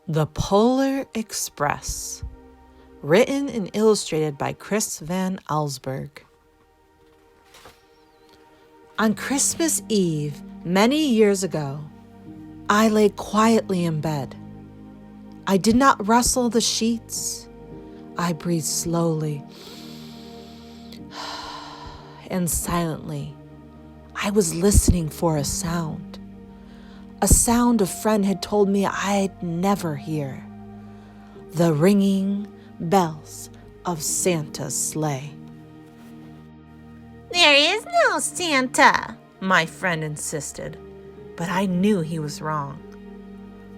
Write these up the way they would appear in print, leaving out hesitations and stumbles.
The Polar Express, written and illustrated by Chris van Allsburg. On Christmas Eve, many years ago, I lay quietly in bed. I did not rustle the sheets. I breathed slowly and silently. I was listening for a sound a friend had told me I'd never hear: the ringing bells of Santa's sleigh. "There is no Santa," my friend insisted, but I knew he was wrong.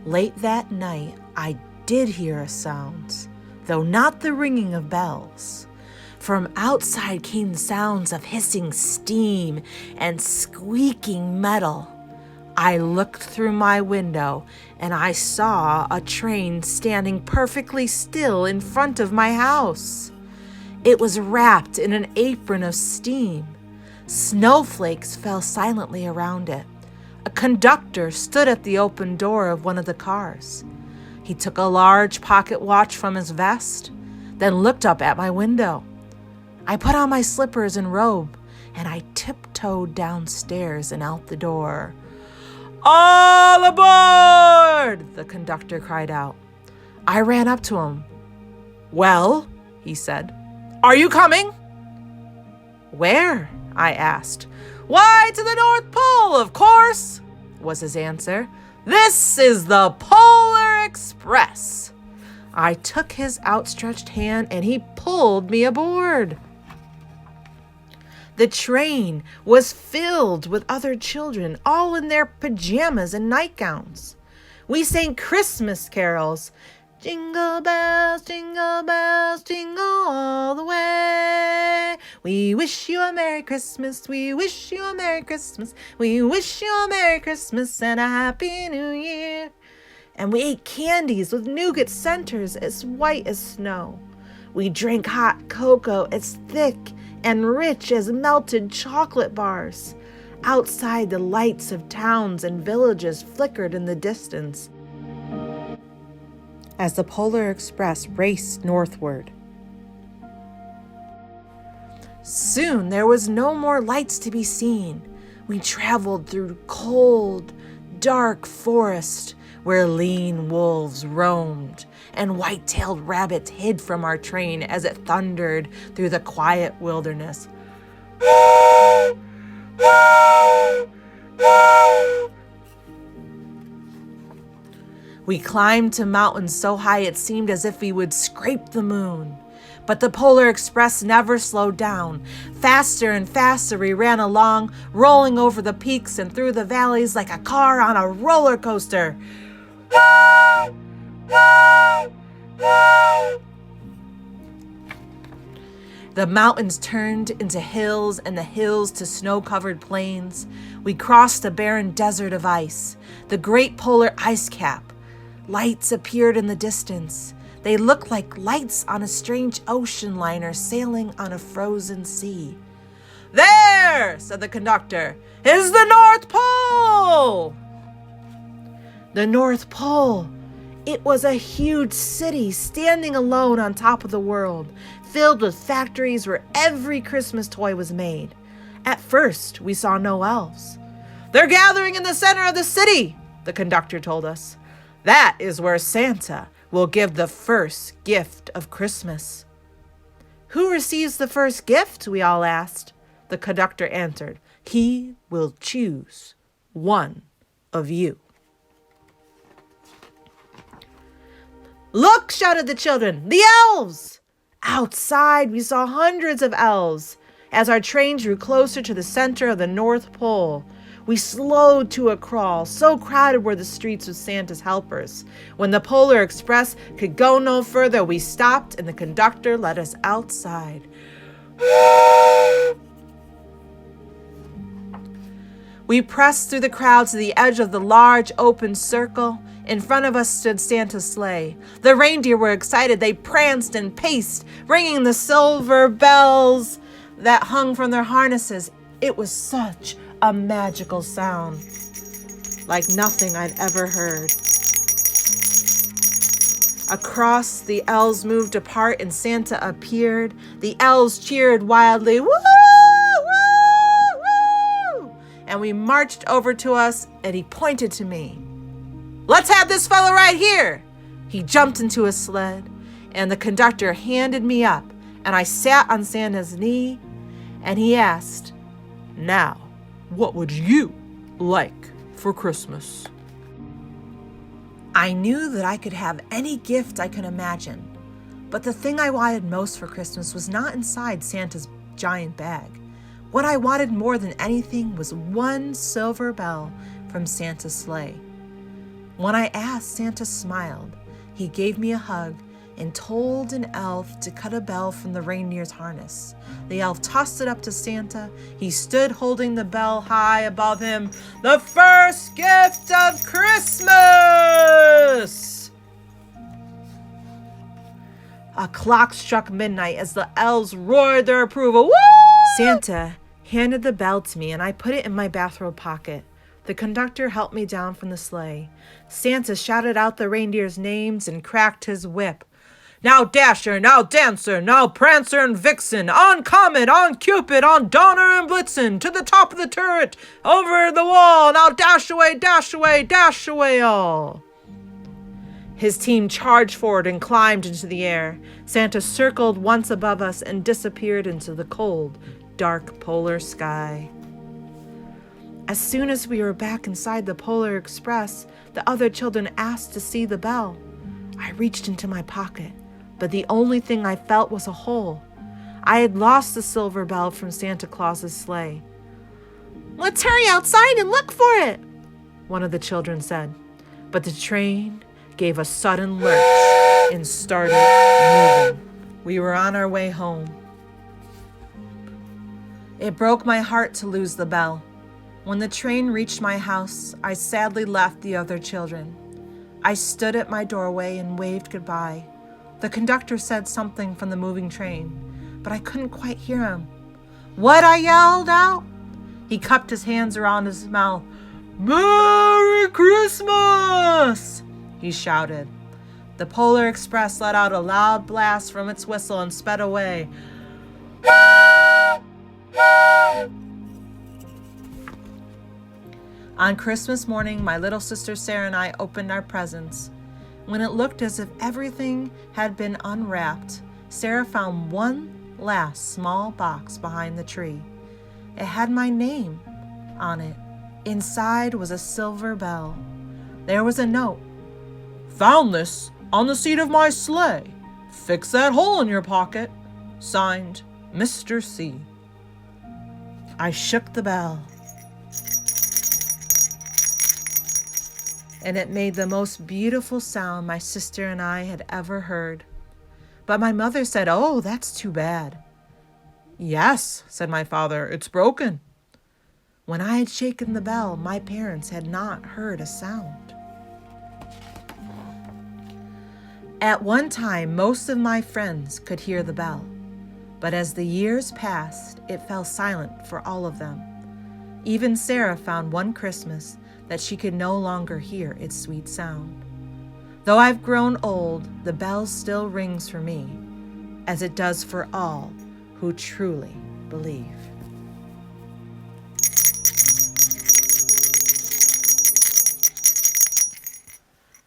Late that night, I did hear a sound, though not the ringing of bells. From outside came sounds of hissing steam and squeaking metal. I looked through my window and I saw a train standing perfectly still in front of my house. It was wrapped in an apron of steam. Snowflakes fell silently around it. A conductor stood at the open door of one of the cars. He took a large pocket watch from his vest, then looked up at my window. I put on my slippers and robe, and I tiptoed downstairs and out the door. "All aboard!" the conductor cried out. I ran up to him. "Well," he said, "are you coming?" "Where?" I asked. "Why, to the North Pole, of course," was his answer. "This is the Polar Express." I took his outstretched hand and he pulled me aboard. The train was filled with other children, all in their pajamas and nightgowns. We sang Christmas carols. Jingle bells, jingle all the way. We wish you a Merry Christmas, we wish you a Merry Christmas, we wish you a Merry Christmas and a Happy New Year. And we ate candies with nougat centers as white as snow. We drank hot cocoa as thick and rich as melted chocolate bars. Outside, the lights of towns and villages flickered in the distance as the Polar Express raced northward. Soon there was no more lights to be seen. We traveled through cold, dark forest where lean wolves roamed and white-tailed rabbits hid from our train as it thundered through the quiet wilderness. We climbed to mountains so high it seemed as if we would scrape the moon. But the Polar Express never slowed down. Faster and faster we ran along, rolling over the peaks and through the valleys like a car on a roller coaster. The mountains turned into hills and the hills to snow-covered plains. We crossed a barren desert of ice, the great polar ice cap. Lights appeared in the distance. They looked like lights on a strange ocean liner sailing on a frozen sea. "There," said the conductor, "is the North Pole!" The North Pole. It was a huge city standing alone on top of the world, filled with factories where every Christmas toy was made. At first, we saw no elves. "They're gathering in the center of the city," the conductor told us. "That is where Santa will give the first gift of Christmas." "Who receives the first gift?" we all asked. The conductor answered, "He will choose one of you." "Look!" shouted the children. "The elves!" Outside, we saw hundreds of elves. As our train drew closer to the center of the North Pole, we slowed to a crawl. So crowded were the streets with Santa's helpers. When the Polar Express could go no further, we stopped and the conductor let us outside. We pressed through the crowd to the edge of the large open circle. In front of us stood Santa's sleigh. The reindeer were excited. They pranced and paced, ringing the silver bells that hung from their harnesses. It was such a magical sound, like nothing I'd ever heard. Across, the elves moved apart and Santa appeared. The elves cheered wildly, woo, woo, woo! And we marched over to us and he pointed to me. Let's have this fella right here. He jumped into his sled and the conductor handed me up and I sat on Santa's knee and he asked, now, what would you like for Christmas? I knew that I could have any gift I could imagine, but the thing I wanted most for Christmas was not inside Santa's giant bag. What I wanted more than anything was one silver bell from Santa's sleigh. When I asked, Santa smiled. He gave me a hug and told an elf to cut a bell from the reindeer's harness. The elf tossed it up to Santa. He stood holding the bell high above him. The first gift of Christmas! A clock struck midnight as the elves roared their approval. Woo! Santa handed the bell to me and I put it in my bathrobe pocket. The conductor helped me down from the sleigh. Santa shouted out the reindeer's names and cracked his whip. Now Dasher, now Dancer, now Prancer and Vixen, on Comet, on Cupid, on Donner and Blitzen, to the top of the turret, over the wall, now dash away, all. His team charged forward and climbed into the air. Santa circled once above us and disappeared into the cold, dark polar sky. As soon as we were back inside the Polar Express, the other children asked to see the bell. I reached into my pocket, but the only thing I felt was a hole. I had lost the silver bell from Santa Claus's sleigh. Let's hurry outside and look for it, one of the children said. But the train gave a sudden lurch and started moving. We were on our way home. It broke my heart to lose the bell. When the train reached my house, I sadly left the other children. I stood at my doorway and waved goodbye. The conductor said something from the moving train, but I couldn't quite hear him. What? I yelled out. He cupped his hands around his mouth. Merry Christmas! He shouted. The Polar Express let out a loud blast from its whistle and sped away. On Christmas morning, my little sister Sarah and I opened our presents. When it looked as if everything had been unwrapped, Sarah found one last small box behind the tree. It had my name on it. Inside was a silver bell. There was a note. Found this on the seat of my sleigh. Fix that hole in your pocket. Signed, Mr. C. I shook the bell, and it made the most beautiful sound my sister and I had ever heard. But my mother said, "Oh, that's too bad." "Yes," said my father, "it's broken." When I had shaken the bell, my parents had not heard a sound. At one time, most of my friends could hear the bell, but as the years passed, it fell silent for all of them. Even Sarah found one Christmas that she could no longer hear its sweet sound. Though I've grown old, the bell still rings for me, as it does for all who truly believe.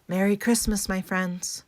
Merry Christmas, my friends.